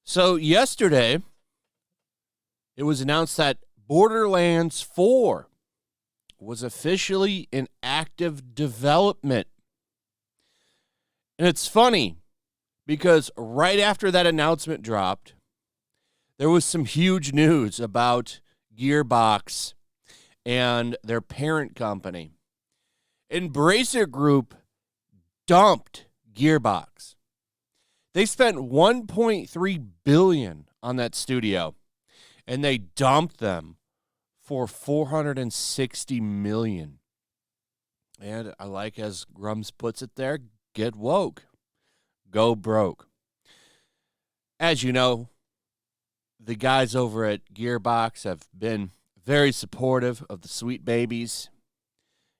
So yesterday, it was announced that Borderlands 4 was officially in active development. And it's funny because right after that announcement dropped, there was some huge news about Gearbox and their parent company. Embracer Group dumped Gearbox. They spent $1.3 billion on that studio, and they dumped them for $460 million. And I like, as Grums puts it there, get woke. Go broke. As you know, the guys over at Gearbox have been very supportive of the Sweet Babies.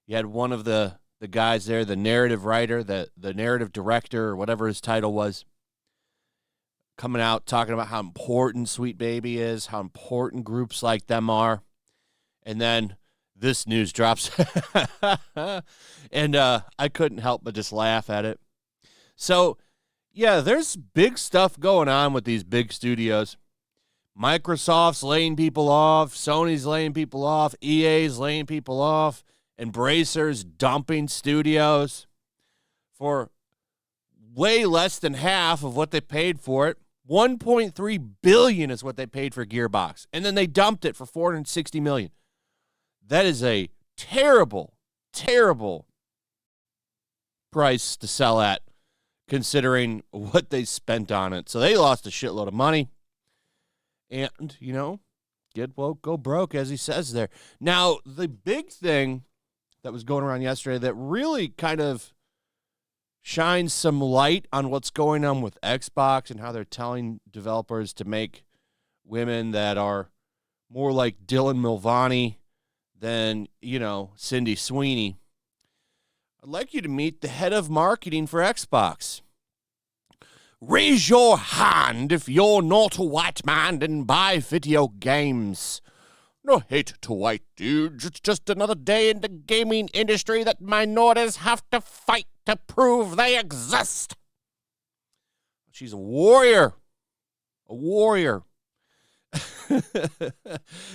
You had one of the guys there, the narrative writer, the narrative director, or whatever his title was, coming out talking about how important Sweet Baby is, how important groups like them are. And then this news drops. And I couldn't help but just laugh at it. So, yeah, there's big stuff going on with these big studios. Microsoft's laying people off. Sony's laying people off. EA's laying people off. Embracer's dumping studios for way less than half of what they paid for it. $1.3 billion is what they paid for Gearbox. And then they dumped it for $460 million. That is a terrible, terrible price to sell at, considering what they spent on it. So they lost a shitload of money. And, you know, get woke, go broke, as he says there. Now, the big thing that was going around yesterday that really kind of shines some light on what's going on with Xbox and how they're telling developers to make women that are more like Dylan Mulvaney than, you know, Cindy Sweeney. I'd like you to meet the head of marketing for Xbox. Raise your hand if you're not a white man and buy video games. No hate to white dudes. It's just another day in the gaming industry that minorities have to fight to prove they exist. She's a warrior. A warrior.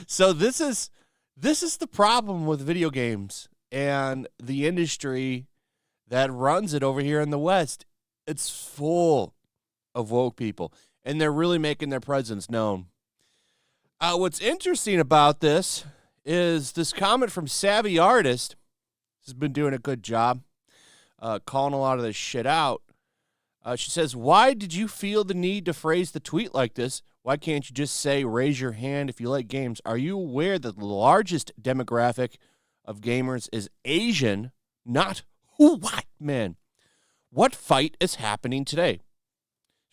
So this is the problem with video games and the industry that runs it over here in the West. It's full of woke people, and they're really making their presence known. What's interesting about this is this comment from Savvy Artist. Has been doing a good job calling a lot of this shit out. She says, why did you feel the need to phrase the tweet like this? Why can't you just say, raise your hand if you like games? Are you aware that the largest demographic of gamers is Asian, not white men? What fight is happening today?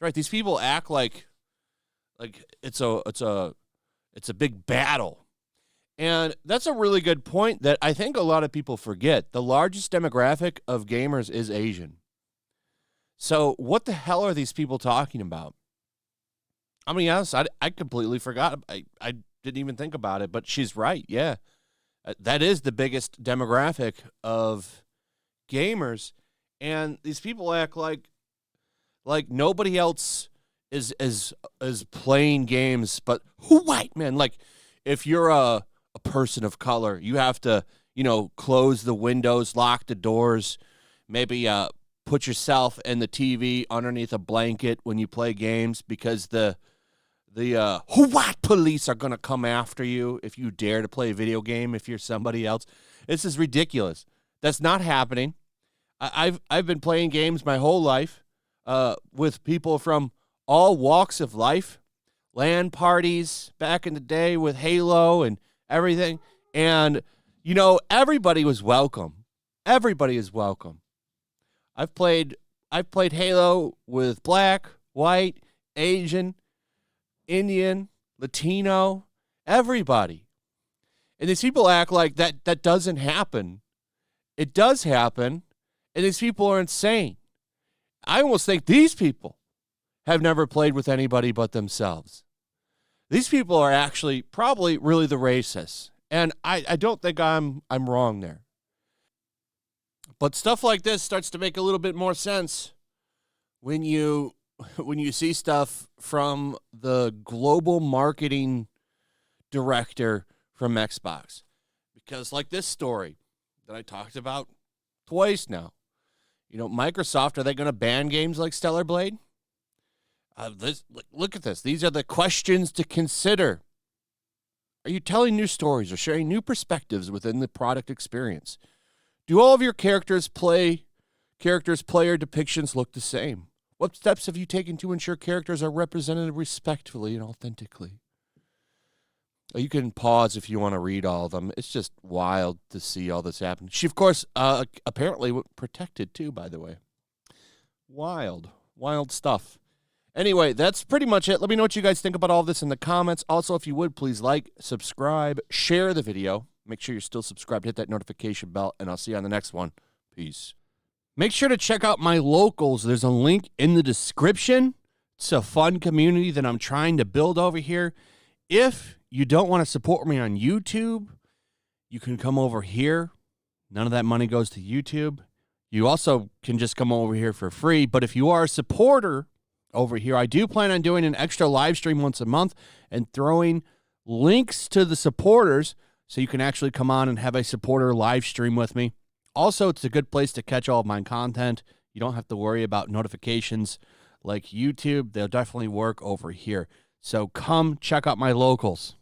Right, these people act like it's a big battle. And that's a really good point that I think a lot of people forget. The largest demographic of gamers is Asian. So what the hell are these people talking about? I mean, honest, I completely forgot. I didn't even think about it, but she's right. Yeah, that is the biggest demographic of gamers. And these people act like nobody else is playing games but white men. Like, if you're a person of color, you have to, you know, close the windows, lock the doors, maybe put yourself and the TV underneath a blanket when you play games because the white police are going to come after you if you dare to play a video game if you're somebody else. This is ridiculous. That's not happening. I've been playing games my whole life with people from all walks of life, LAN parties back in the day with Halo and everything. And, you know, everybody was welcome. Everybody is welcome. I've played Halo with black, white, Asian, Indian, Latino, everybody. And these people act like that doesn't happen. It does happen, and these people are insane. I almost think these people have never played with anybody but themselves. These people are actually probably really the racists. And I don't think I'm wrong there. But stuff like this starts to make a little bit more sense when you see stuff from the global marketing director from Xbox. Because like this story that I talked about twice now. Microsoft, are they going to ban games like Stellar Blade? Look at this. These are the questions to consider. Are you telling new stories or sharing new perspectives within the product experience? Do all of your player depictions look the same? What steps have you taken to ensure characters are represented respectfully and authentically? You can pause if you want to read all of them. It's just wild to see all this happen. She, of course, apparently protected too, by the way. Wild stuff. Anyway, that's pretty much it. Let me know what you guys think about all of this in the comments. Also, if you would, please like, subscribe, share the video. Make sure you're still subscribed. Hit that notification bell, and I'll see you on the next one. Peace. Make sure to check out my locals. There's a link in the description. It's a fun community that I'm trying to build over here. If you don't want to support me on YouTube, you can come over here. None of that money goes to YouTube. You also can just come over here for free. But if you are a supporter over here, I do plan on doing an extra live stream once a month and throwing links to the supporters so you can actually come on and have a supporter live stream with me. Also, it's a good place to catch all of my content. You don't have to worry about notifications like YouTube. They'll definitely work over here. So come check out my locals.